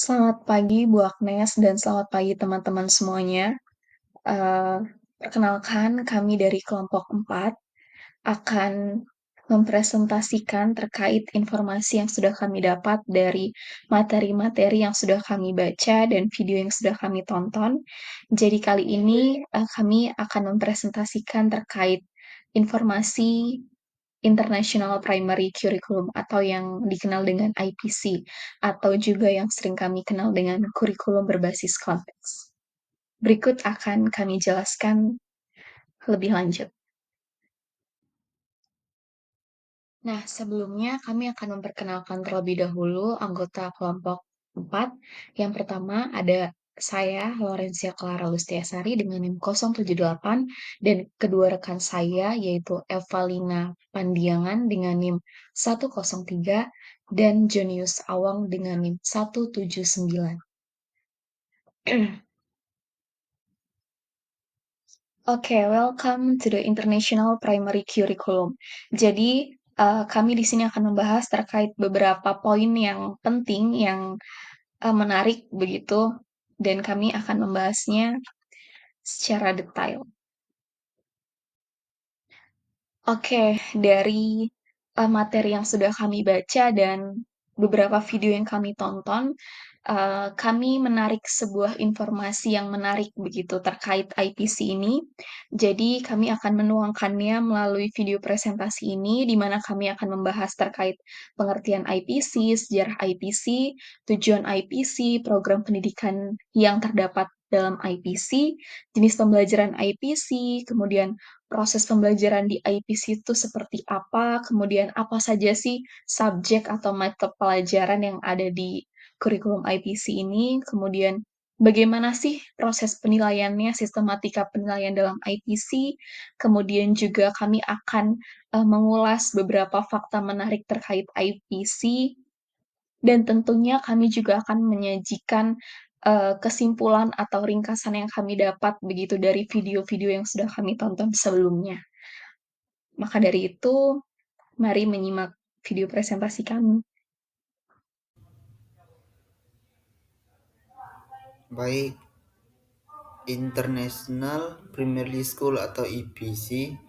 Selamat pagi Bu Agnes dan selamat pagi teman-teman semuanya. Eee, Perkenalkan kami dari kelompok 4 akan mempresentasikan terkait informasi yang sudah kami dapat dari materi-materi yang sudah kami baca dan video yang sudah kami tonton. Jadi kali ini, kami akan mempresentasikan terkait informasi International Primary Curriculum atau yang dikenal dengan IPC, atau juga yang sering kami kenal dengan kurikulum berbasis konteks. Berikut akan kami jelaskan lebih lanjut. Nah, sebelumnya kami akan memperkenalkan terlebih dahulu anggota kelompok 4. Yang pertama ada saya, Laurencia Clara Lustiasari dengan NIM 078, dan kedua rekan saya yaitu Evalina Pandiangan dengan NIM 103 dan Jonius Awang dengan NIM 179. Oke, welcome to the International Primary Curriculum. Jadi, kami di sini akan membahas terkait beberapa poin yang penting, yang menarik begitu, dan kami akan membahasnya secara detail. Oke, dari materi yang sudah kami baca dan beberapa video yang kami tonton, kami menarik sebuah informasi yang menarik begitu terkait IPC ini. Jadi kami akan menuangkannya melalui video presentasi ini, di mana kami akan membahas terkait pengertian IPC, sejarah IPC, tujuan IPC, program pendidikan yang terdapat dalam IPC, jenis pembelajaran IPC, kemudian proses pembelajaran di IPC itu seperti apa, kemudian apa saja sih subjek atau mata pelajaran yang ada di kurikulum IPC ini, kemudian bagaimana sih proses penilaiannya, sistematika penilaian dalam IPC, kemudian juga kami akan mengulas beberapa fakta menarik terkait IPC, dan tentunya kami juga akan menyajikan kesimpulan atau ringkasan yang kami dapat begitu dari video-video yang sudah kami tonton sebelumnya. Maka dari itu, mari menyimak video presentasi kami. Baik, International Primary School atau IPC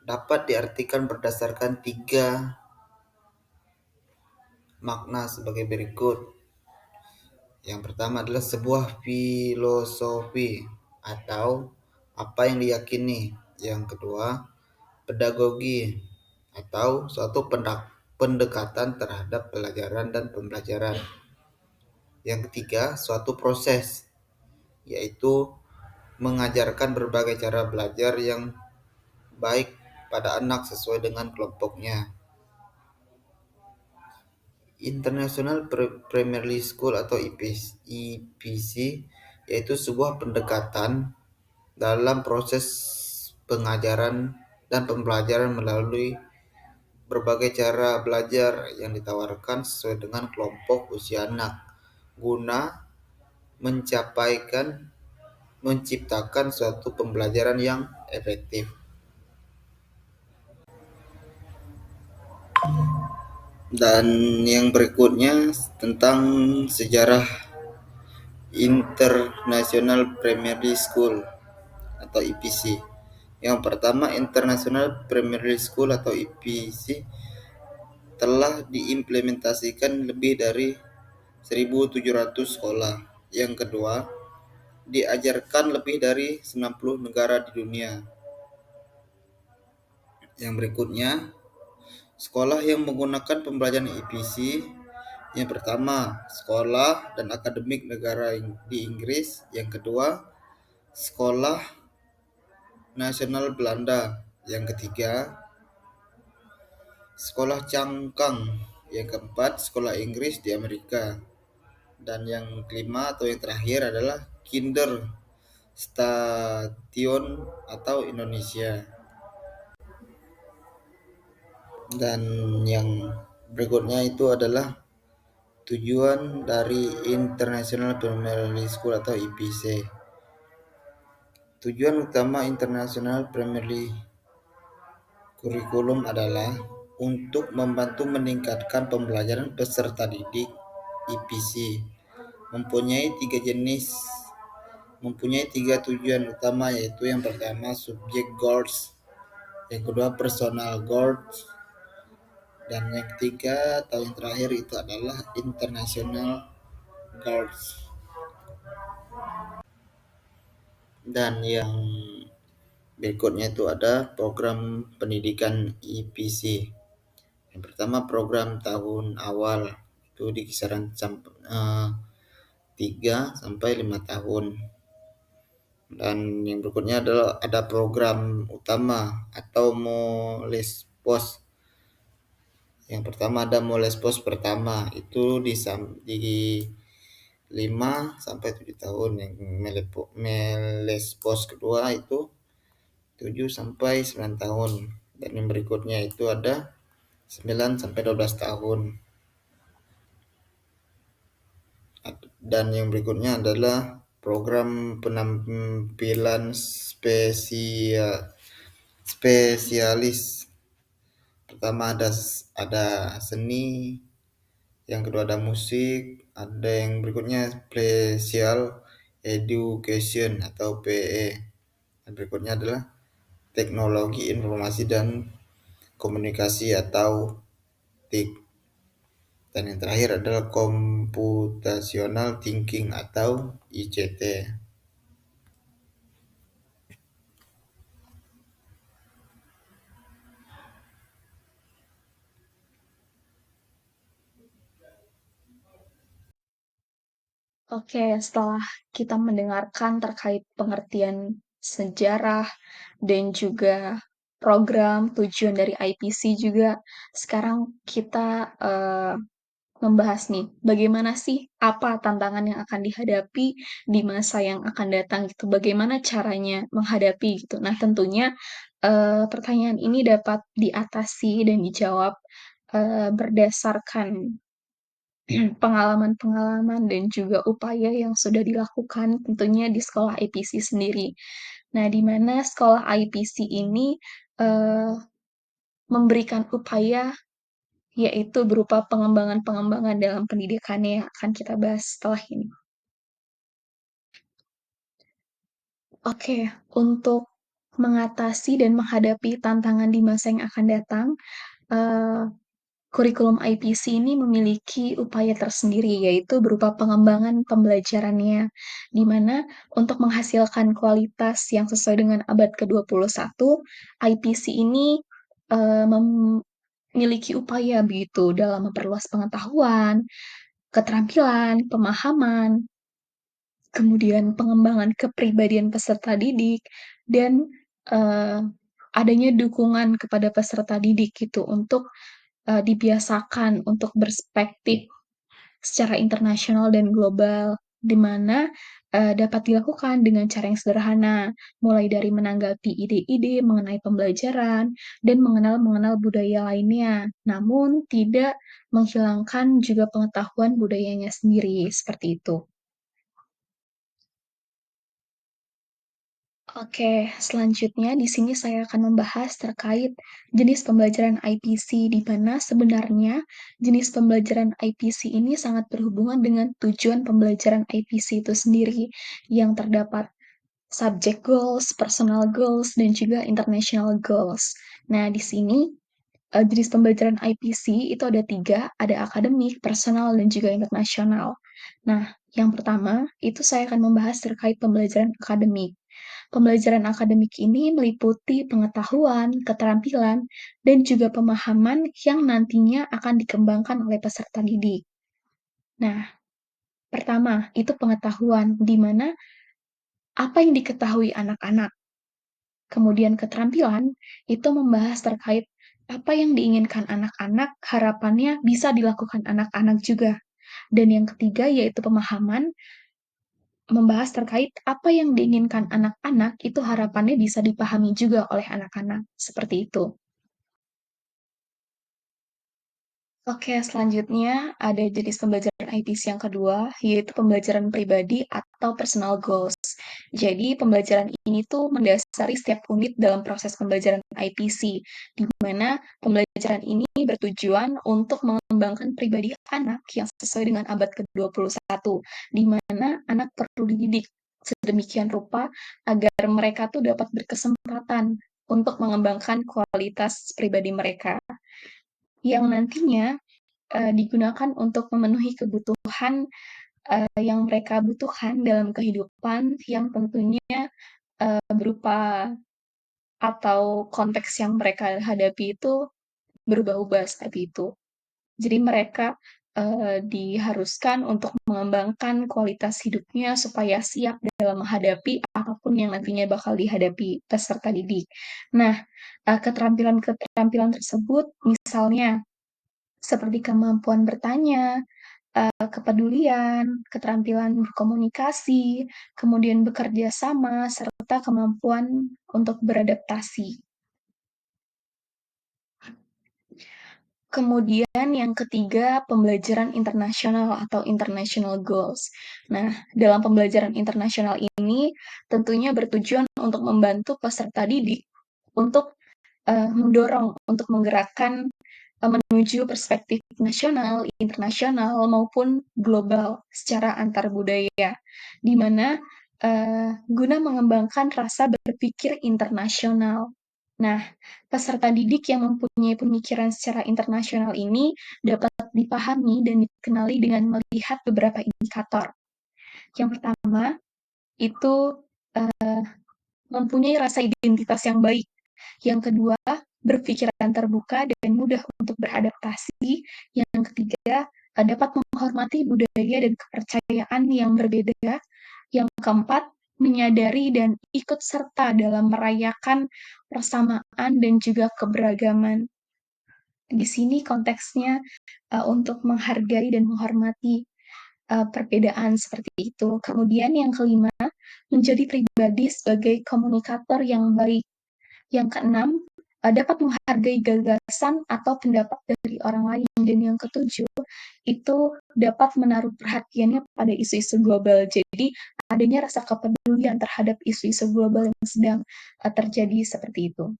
dapat diartikan berdasarkan tiga makna sebagai berikut. Yang pertama adalah sebuah filosofi atau apa yang diyakini. Yang kedua, pedagogi atau suatu pendekatan terhadap pelajaran dan pembelajaran. Yang ketiga, suatu proses, yaitu mengajarkan berbagai cara belajar yang baik pada anak sesuai dengan kelompoknya. International Primary School atau IPC yaitu sebuah pendekatan dalam proses pengajaran dan pembelajaran melalui berbagai cara belajar yang ditawarkan sesuai dengan kelompok usia anak guna menciptakan suatu pembelajaran yang efektif. Dan yang berikutnya tentang sejarah International Primary School atau IPC. Yang pertama, International Primary School atau IPC telah diimplementasikan lebih dari 1.700 sekolah. Yang kedua, diajarkan lebih dari 90 negara di dunia. Yang berikutnya, sekolah yang menggunakan pembelajaran IPC. Yang pertama, sekolah dan akademik negara di Inggris. Yang kedua, sekolah nasional Belanda. Yang ketiga, sekolah cangkang. Yang keempat, sekolah Inggris di Amerika. Dan yang kelima atau yang terakhir adalah Kinder Station atau Indonesia. Dan yang berikutnya itu adalah tujuan dari International Primary School atau IPC. Tujuan utama International Primary Curriculum adalah untuk membantu meningkatkan pembelajaran peserta didik IPC mempunyai tiga jenis mempunyai tiga tujuan utama, yaitu yang pertama subjek goals, yang kedua personal goals, dan yang ketiga atau yang terakhir itu adalah international goals. Dan yang berikutnya itu ada program pendidikan IPC. Yang pertama program tahun awal itu di kisaran 3 sampai 5 tahun. Dan yang berikutnya adalah ada program utama atau molespos. Yang pertama ada molespos pertama, itu di 5 sampai 7 tahun. Yang melespos kedua itu 7 sampai 9 tahun. Dan yang berikutnya itu ada 9 sampai 12 tahun. Dan yang berikutnya adalah program penampilan spesialis. Pertama ada seni, yang kedua ada musik, ada yang berikutnya special education atau PE. Dan berikutnya adalah teknologi informasi dan komunikasi atau TIK. Dan yang terakhir adalah computational thinking atau ICT. Oke, setelah kita mendengarkan terkait pengertian sejarah dan juga program tujuan dari IPC juga, sekarang kita membahas nih, bagaimana sih apa tantangan yang akan dihadapi di masa yang akan datang gitu, bagaimana caranya menghadapi gitu. Nah, tentunya pertanyaan ini dapat diatasi dan dijawab berdasarkan pengalaman-pengalaman dan juga upaya yang sudah dilakukan tentunya di sekolah IPC sendiri. Nah, di mana sekolah IPC ini eh, memberikan upaya yaitu berupa pengembangan-pengembangan dalam pendidikannya yang akan kita bahas setelah ini. Oke, untuk mengatasi dan menghadapi tantangan di masa yang akan datang, eh, kurikulum IPC ini memiliki upaya tersendiri, yaitu berupa pengembangan pembelajarannya, di mana untuk menghasilkan kualitas yang sesuai dengan abad ke-21, IPC ini memiliki upaya begitu dalam memperluas pengetahuan, keterampilan, pemahaman, kemudian pengembangan kepribadian peserta didik, dan eh, adanya dukungan kepada peserta didik gitu untuk dibiasakan untuk berspektif secara internasional dan global, di mana dapat dilakukan dengan cara yang sederhana, mulai dari menanggapi ide-ide mengenai pembelajaran dan mengenal budaya lainnya, namun tidak menghilangkan juga pengetahuan budayanya sendiri, seperti itu. Oke, selanjutnya di sini saya akan membahas terkait jenis pembelajaran IPC, di mana sebenarnya jenis pembelajaran IPC ini sangat berhubungan dengan tujuan pembelajaran IPC itu sendiri, yang terdapat subject goals, personal goals, dan juga international goals. Nah, di sini jenis pembelajaran IPC itu ada tiga, ada akademik, personal, dan juga internasional. Nah, yang pertama itu saya akan membahas terkait pembelajaran akademik. Pembelajaran akademik ini meliputi pengetahuan, keterampilan, dan juga pemahaman yang nantinya akan dikembangkan oleh peserta didik. Nah, pertama itu pengetahuan, di mana apa yang diketahui anak-anak. Kemudian keterampilan itu membahas terkait apa yang diinginkan anak-anak, harapannya bisa dilakukan anak-anak juga. Dan yang ketiga yaitu pemahaman, membahas terkait apa yang diinginkan anak-anak itu harapannya bisa dipahami juga oleh anak-anak. Seperti itu. Oke, selanjutnya ada jenis pembelajaran IPC yang kedua, yaitu pembelajaran pribadi atau personal goals. Jadi, pembelajaran ini tuh mendasari setiap unit dalam proses pembelajaran IPC, di mana pembelajaran ini bertujuan untuk mengembangkan pribadi anak yang sesuai dengan abad ke-21, di mana anak perlu dididik sedemikian rupa agar mereka tuh dapat berkesempatan untuk mengembangkan kualitas pribadi mereka yang nantinya digunakan untuk memenuhi kebutuhan yang mereka butuhkan dalam kehidupan yang tentunya berupa atau konteks yang mereka hadapi itu berubah-ubah seperti itu. Jadi mereka diharuskan untuk mengembangkan kualitas hidupnya supaya siap dalam menghadapi apapun yang nantinya bakal dihadapi peserta didik. Nah, keterampilan-keterampilan tersebut misalnya seperti kemampuan bertanya, kepedulian, keterampilan berkomunikasi, kemudian bekerja sama, serta kemampuan untuk beradaptasi. Kemudian yang ketiga, pembelajaran internasional atau international goals. Nah, dalam pembelajaran internasional ini tentunya bertujuan untuk membantu peserta didik untuk mendorong untuk menggerakkan menuju perspektif nasional, internasional, maupun global secara antar budaya, di mana guna mengembangkan rasa berpikir internasional. Nah, peserta didik yang mempunyai pemikiran secara internasional ini dapat dipahami dan dikenali dengan melihat beberapa indikator. Yang pertama, itu mempunyai rasa identitas yang baik. Yang kedua, berpikiran terbuka dan mudah untuk beradaptasi. Yang ketiga, dapat menghormati budaya dan kepercayaan yang berbeda. Yang keempat, menyadari dan ikut serta dalam merayakan persamaan dan juga keberagaman. Di sini konteksnya untuk menghargai dan menghormati perbedaan seperti itu. Kemudian yang kelima, menjadi pribadi sebagai komunikator yang baik. Yang keenam, dapat menghargai gagasan atau pendapat dari orang lain. Dan yang ketujuh, itu dapat menaruh perhatiannya pada isu-isu global. Jadi, adanya rasa kepedulian terhadap isu-isu global yang sedang terjadi seperti itu.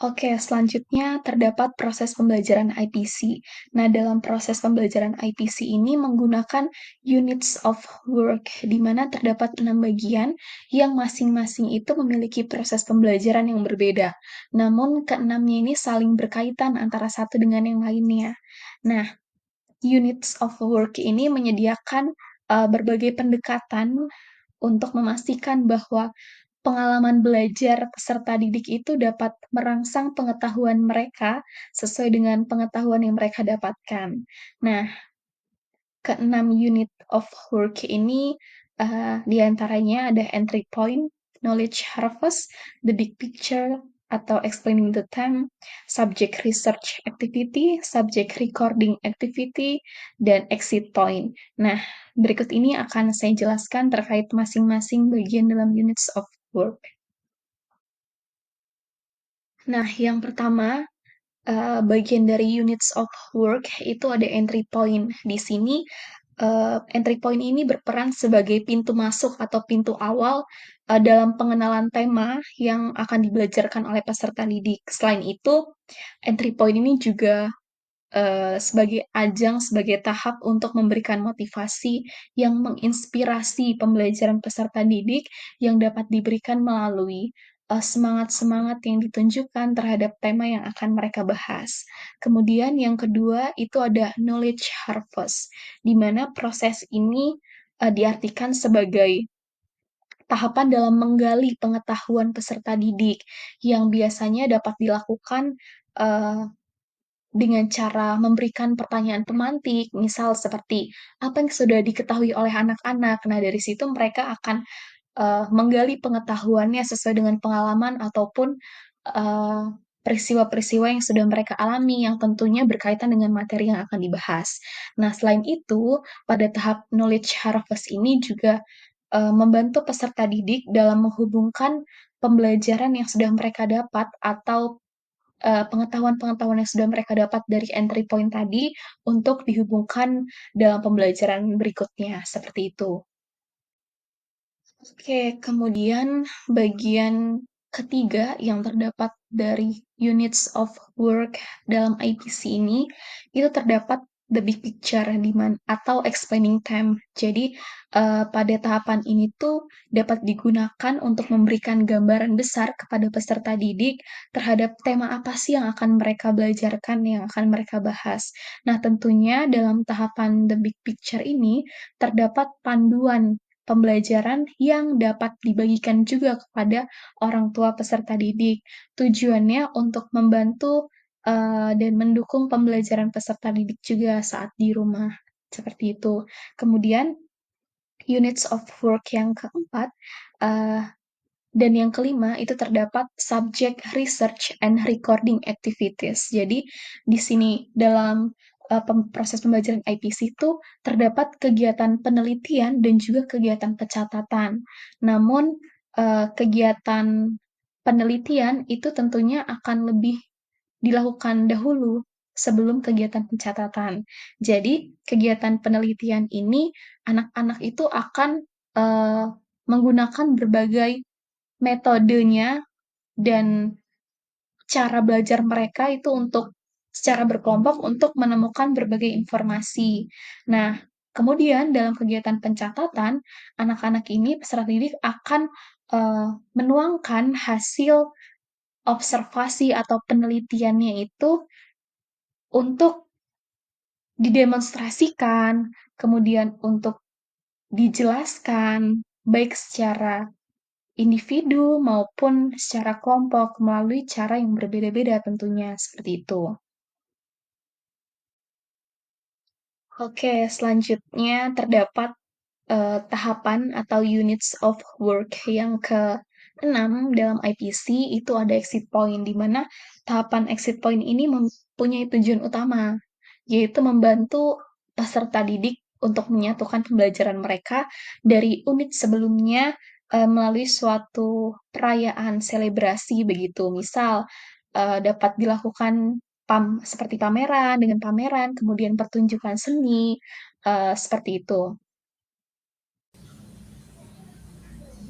Oke, selanjutnya terdapat proses pembelajaran IPC. Nah, dalam proses pembelajaran IPC ini menggunakan units of work, di mana terdapat 6 bagian yang masing-masing itu memiliki proses pembelajaran yang berbeda. Namun, keenamnya ini saling berkaitan antara satu dengan yang lainnya. Nah, units of work ini menyediakan berbagai pendekatan untuk memastikan bahwa pengalaman belajar peserta didik itu dapat merangsang pengetahuan mereka sesuai dengan pengetahuan yang mereka dapatkan. Nah, keenam unit of work ini di antaranya ada entry point, knowledge harvest, the big picture atau explaining the theme, subject research activity, subject recording activity, dan exit point. Nah, berikut ini akan saya jelaskan terkait masing-masing bagian dalam units of work. Nah, yang pertama, bagian dari units of work itu ada entry point. Di sini, entry point ini berperan sebagai pintu masuk atau pintu awal dalam pengenalan tema yang akan dibelajarkan oleh peserta didik. Selain itu, entry point ini juga sebagai ajang, sebagai tahap untuk memberikan motivasi yang menginspirasi pembelajaran peserta didik yang dapat diberikan melalui semangat-semangat yang ditunjukkan terhadap tema yang akan mereka bahas. Kemudian yang kedua itu ada knowledge harvest, di mana proses ini diartikan sebagai tahapan dalam menggali pengetahuan peserta didik yang biasanya dapat dilakukan uh, dengan cara memberikan pertanyaan pemantik, misal seperti apa yang sudah diketahui oleh anak-anak. Nah, dari situ mereka akan menggali pengetahuannya sesuai dengan pengalaman ataupun uh, peristiwa-peristiwa yang sudah mereka alami yang tentunya berkaitan dengan materi yang akan dibahas. Nah, selain itu, pada tahap knowledge harvest ini juga membantu peserta didik dalam menghubungkan pembelajaran yang sudah mereka dapat atau pengetahuan-pengetahuan yang sudah mereka dapat dari entry point tadi untuk dihubungkan dalam pembelajaran berikutnya, seperti itu. Oke, kemudian bagian ketiga yang terdapat dari units of work dalam IPC ini, itu terdapat the big picture atau explaining time. Jadi, pada tahapan ini tuh dapat digunakan untuk memberikan gambaran besar kepada peserta didik terhadap tema apa sih yang akan mereka belajarkan, yang akan mereka bahas. Nah, tentunya dalam tahapan the big picture ini terdapat panduan pembelajaran yang dapat dibagikan juga kepada orang tua peserta didik. Tujuannya untuk membantu dan mendukung pembelajaran peserta didik juga saat di rumah. Seperti itu. Kemudian, units of work yang keempat, uh, dan yang kelima itu terdapat subject research and recording activities. Jadi di sini dalam proses pembelajaran IPC itu terdapat kegiatan penelitian dan juga kegiatan pencatatan. Namun kegiatan penelitian itu tentunya akan lebih dilakukan dahulu sebelum kegiatan pencatatan. Jadi kegiatan penelitian ini anak-anak itu akan eh, menggunakan berbagai metodenya dan cara belajar mereka itu untuk secara berkelompok untuk menemukan berbagai informasi. Nah, kemudian dalam kegiatan pencatatan, anak-anak ini peserta didik akan menuangkan hasil observasi atau penelitiannya itu untuk didemonstrasikan, kemudian untuk dijelaskan, baik secara individu maupun secara kelompok melalui cara yang berbeda-beda tentunya seperti itu. Oke, selanjutnya terdapat tahapan atau units of work yang ke-6 dalam IPC itu ada exit point, di mana tahapan exit point ini mempunyai tujuan utama, yaitu membantu peserta didik untuk menyatukan pembelajaran mereka dari unit sebelumnya melalui suatu perayaan selebrasi begitu. Misal dapat dilakukan seperti pameran dengan pameran, kemudian pertunjukan seni, seperti itu.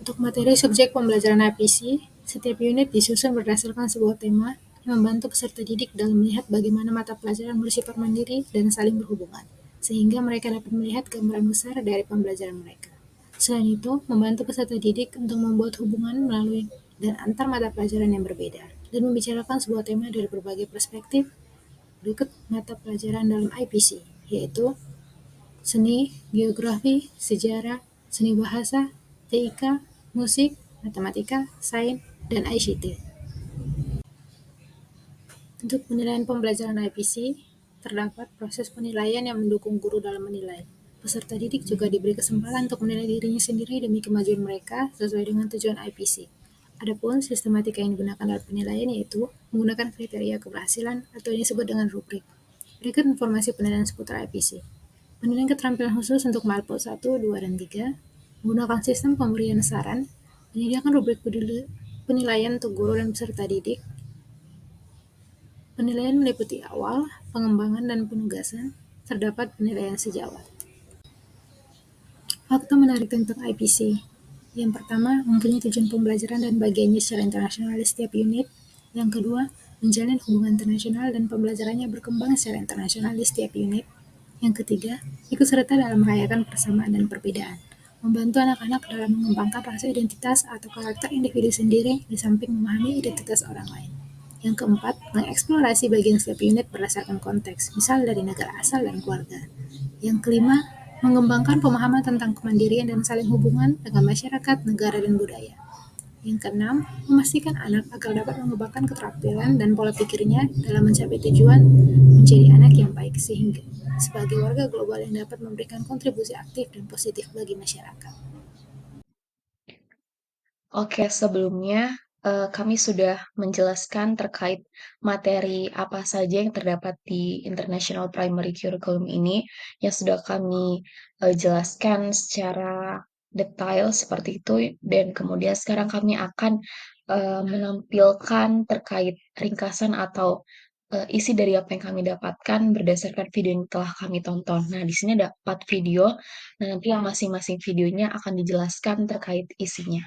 Untuk materi subjek pembelajaran IPC, setiap unit disusun berdasarkan sebuah tema yang membantu peserta didik dalam melihat bagaimana mata pelajaran bersifat mandiri dan saling berhubungan, sehingga mereka dapat melihat gambaran besar dari pembelajaran mereka. Selain itu, membantu peserta didik untuk membuat hubungan melalui dan antar mata pelajaran yang berbeda, dan membicarakan sebuah tema dari berbagai perspektif berikut mata pelajaran dalam IPC, yaitu seni, geografi, sejarah, seni bahasa, TIK, musik, matematika, sains, dan ICT. Untuk penilaian pembelajaran IPC, terdapat proses penilaian yang mendukung guru dalam menilai. Peserta didik juga diberi kesempatan untuk menilai dirinya sendiri demi kemajuan mereka sesuai dengan tujuan IPC. Adapun sistematika yang digunakan dalam penilaian yaitu menggunakan kriteria keberhasilan atau yang disebut dengan rubrik. Berikut informasi penilaian seputar IPC. Penilaian keterampilan khusus untuk Malpo 1, 2, dan 3, menggunakan sistem pemberian saran, menyediakan rubrik penilaian untuk guru dan peserta didik. Penilaian meliputi awal, pengembangan, dan penugasan. Terdapat penilaian sejawat. Fakta menarik tentang IPC. Yang pertama, mempunyai tujuan pembelajaran dan bagiannya secara internasional di setiap unit. Yang kedua, menjalin hubungan internasional dan pembelajarannya berkembang secara internasional di setiap unit. Yang ketiga, ikut serta dalam merayakan persamaan dan perbedaan, membantu anak-anak dalam mengembangkan rasa identitas atau karakter individu sendiri di samping memahami identitas orang lain. Yang keempat, mengeksplorasi bagian setiap unit berdasarkan konteks, misal dari negara asal dan keluarga. Yang kelima, mengembangkan pemahaman tentang kemandirian dan saling hubungan dengan masyarakat, negara, dan budaya. Yang keenam, memastikan anak agar dapat mengembangkan keterampilan dan pola pikirnya dalam mencapai tujuan menjadi anak yang baik sehingga sebagai warga global yang dapat memberikan kontribusi aktif dan positif bagi masyarakat. Oke, sebelumnya kami sudah menjelaskan terkait materi apa saja yang terdapat di International Primary Curriculum ini, yang sudah kami jelaskan secara detail seperti itu, dan kemudian sekarang kami akan menampilkan terkait ringkasan atau isi dari apa yang kami dapatkan berdasarkan video yang telah kami tonton. Nah, di sini ada 4 video. Nah, nanti yang masing-masing videonya akan dijelaskan terkait isinya.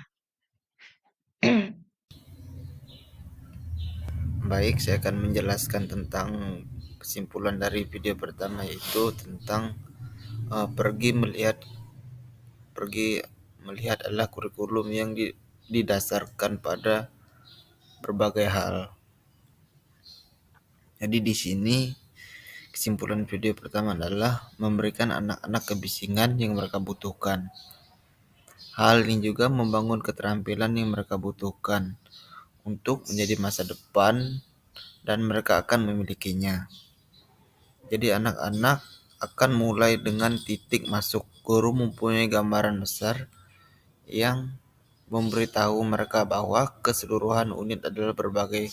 Baik, saya akan menjelaskan tentang kesimpulan dari video pertama, yaitu tentang pergi melihat adalah kurikulum yang didasarkan pada berbagai hal. Jadi di sini kesimpulan video pertama adalah memberikan anak-anak kebisingan yang mereka butuhkan. Hal ini juga membangun keterampilan yang mereka butuhkan untuk menjadi masa depan dan mereka akan memilikinya. Jadi anak-anak akan mulai dengan titik masuk. Guru mempunyai gambaran besar yang memberitahu mereka bahwa keseluruhan unit adalah berbagai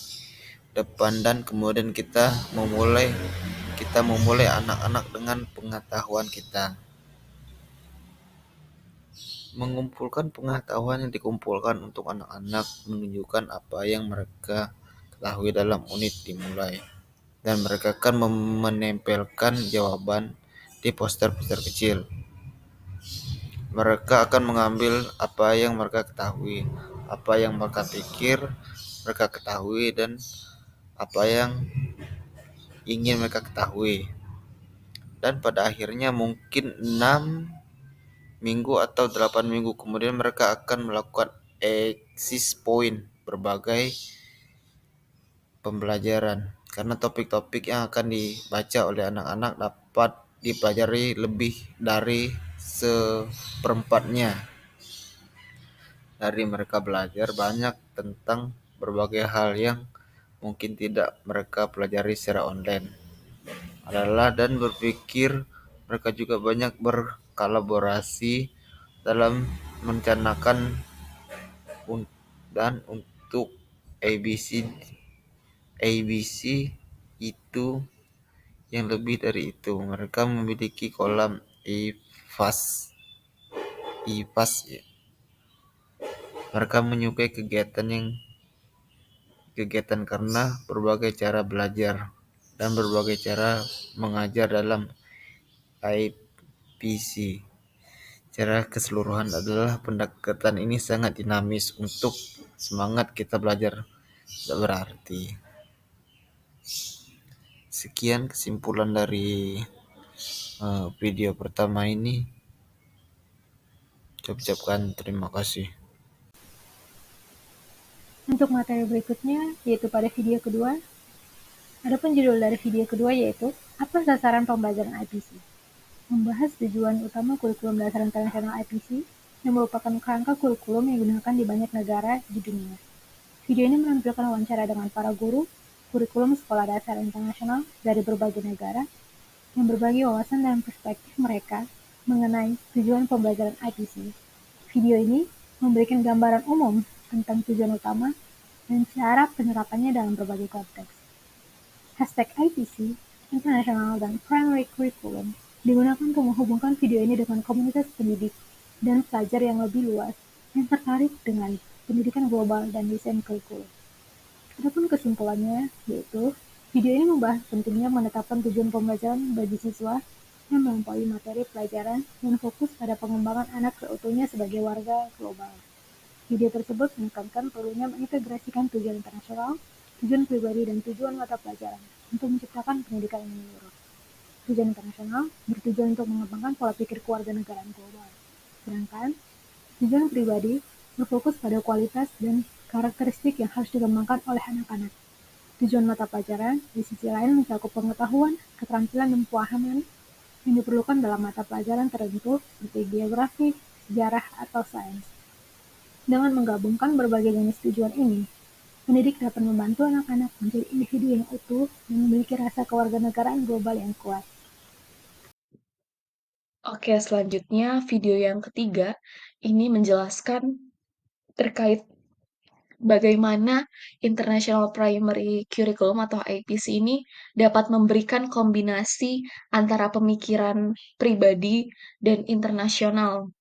depan, dan kemudian kita memulai anak-anak dengan pengetahuan kita. Mengumpulkan pengetahuan yang dikumpulkan untuk anak-anak menunjukkan apa yang mereka ketahui dalam unit dimulai, dan mereka akan menempelkan jawaban di poster-poster kecil. Mereka akan mengambil apa yang mereka ketahui, apa yang mereka pikir mereka ketahui, dan apa yang ingin mereka ketahui. Dan pada akhirnya mungkin 6 minggu atau 8 minggu kemudian mereka akan melakukan exercise point berbagai pembelajaran, karena topik-topik yang akan dibaca oleh anak-anak dapat dipelajari lebih dari seperempatnya. Dari mereka belajar banyak tentang berbagai hal yang mungkin tidak mereka pelajari secara online adalah, dan berpikir mereka juga banyak berkolaborasi dalam merencanakan dan untuk ABC ABC itu yang lebih dari itu. Mereka memiliki kolam IFAS IFAS ya. Mereka menyukai kegiatan karena berbagai cara belajar dan berbagai cara mengajar dalam IPC. Secara keseluruhan adalah pendekatan ini sangat dinamis untuk semangat kita belajar tidak berarti. Sekian kesimpulan dari video pertama ini. Ucapkan terima kasih. Untuk materi berikutnya, yaitu pada video kedua, adapun judul dari video kedua yaitu Apa Sasaran Pembelajaran IPC? Membahas tujuan utama kurikulum dasar internasional IPC yang merupakan kerangka kurikulum yang digunakan di banyak negara di dunia. Video ini menampilkan wawancara dengan para guru kurikulum sekolah dasar internasional dari berbagai negara yang berbagi wawasan dan perspektif mereka mengenai tujuan pembelajaran IPC. Video ini memberikan gambaran umum tentang tujuan utama dan cara penerapannya dalam berbagai konteks. Hashtag IPC, International dan Primary Curriculum, digunakan untuk menghubungkan video ini dengan komunitas pendidik dan pelajar yang lebih luas yang tertarik dengan pendidikan global dan desain kurikulum. Adapun kesimpulannya, yaitu video ini membahas pentingnya menetapkan tujuan pembelajaran bagi siswa yang melampaui materi pelajaran dan fokus pada pengembangan anak seutuhnya sebagai warga global. Video tersebut menekankan perlunya mengintegrasikan tujuan internasional, tujuan pribadi, dan tujuan mata pelajaran untuk menciptakan pendidikan yang menyeluruh. Tujuan internasional bertujuan untuk mengembangkan pola pikir kewarganegaraan global, sedangkan tujuan pribadi berfokus pada kualitas dan karakteristik yang harus dikembangkan oleh anak-anak. Tujuan mata pelajaran di sisi lain mencakup pengetahuan, keterampilan, dan pemahaman yang diperlukan dalam mata pelajaran tertentu seperti geografi, sejarah, atau sains. Dengan menggabungkan berbagai jenis tujuan ini, pendidik dapat membantu anak-anak menjadi individu yang utuh dan memiliki rasa kewarganegaraan global yang kuat. Oke, selanjutnya video yang ketiga ini menjelaskan terkait bagaimana International Primary Curriculum atau IPC ini dapat memberikan kombinasi antara pemikiran pribadi dan internasional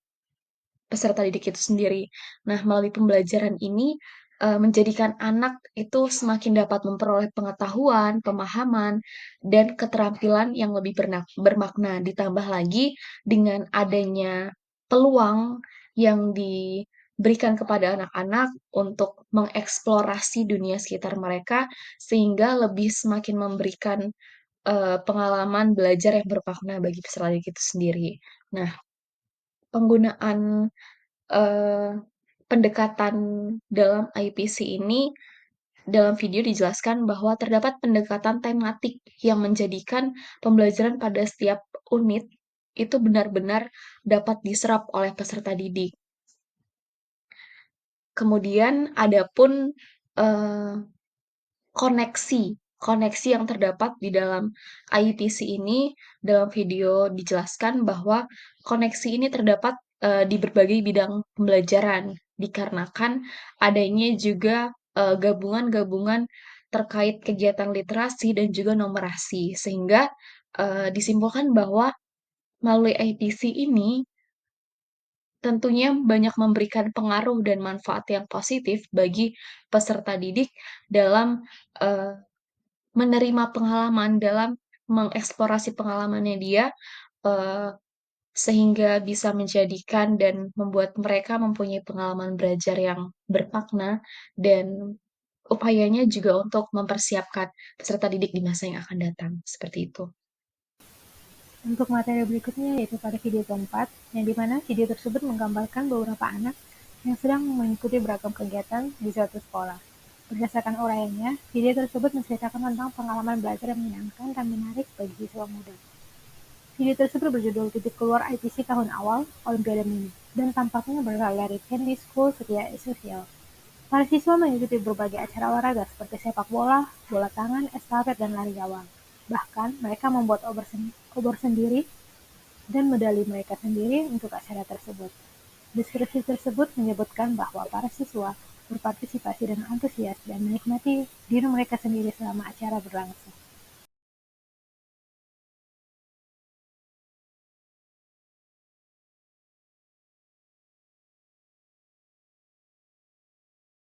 peserta didik itu sendiri. Nah, melalui pembelajaran ini menjadikan anak itu semakin dapat memperoleh pengetahuan, pemahaman, dan keterampilan yang lebih bermakna. Ditambah lagi dengan adanya peluang yang diberikan kepada anak-anak untuk mengeksplorasi dunia sekitar mereka, sehingga lebih semakin memberikan pengalaman belajar yang bermakna bagi peserta didik itu sendiri. Nah, penggunaan Eee, pendekatan dalam IPC ini, dalam video dijelaskan bahwa terdapat pendekatan tematik yang menjadikan pembelajaran pada setiap unit itu benar-benar dapat diserap oleh peserta didik. Kemudian adapun, eee koneksi koneksi yang terdapat di dalam IPC ini, dalam video dijelaskan bahwa koneksi ini terdapat, di berbagai bidang pembelajaran, dikarenakan adanya juga, gabungan-gabungan terkait kegiatan literasi dan juga numerasi. Sehingga, disimpulkan bahwa melalui IPC ini tentunya banyak memberikan pengaruh dan manfaat yang positif bagi peserta didik dalam, eee menerima pengalaman dalam mengeksplorasi pengalamannya dia, eee, sehingga bisa menjadikan dan membuat mereka mempunyai pengalaman belajar yang bermakna dan upayanya juga untuk mempersiapkan peserta didik di masa yang akan datang, seperti itu. Untuk materi berikutnya yaitu pada video keempat, yang dimana video tersebut menggambarkan beberapa anak yang sedang mengikuti beragam kegiatan di suatu sekolah. Berdasarkan uraiannya, video tersebut menceritakan tentang pengalaman belajar yang menyenangkan dan menarik bagi siswa muda. Video tersebut berjudul Titik Keluar ITC Tahun Awal, Olimpiade Mini, dan tampaknya berasal dari Candy School Setia Sosial. Para siswa mengikuti berbagai acara olahraga seperti sepak bola, bola tangan, estafet, dan lari gawang. Bahkan, mereka membuat obor sendiri dan medali mereka sendiri untuk acara tersebut. Deskripsi tersebut menyebutkan bahwa para siswa berpartisipasi dengan antusias dan menikmati diri mereka sendiri selama acara berlangsung.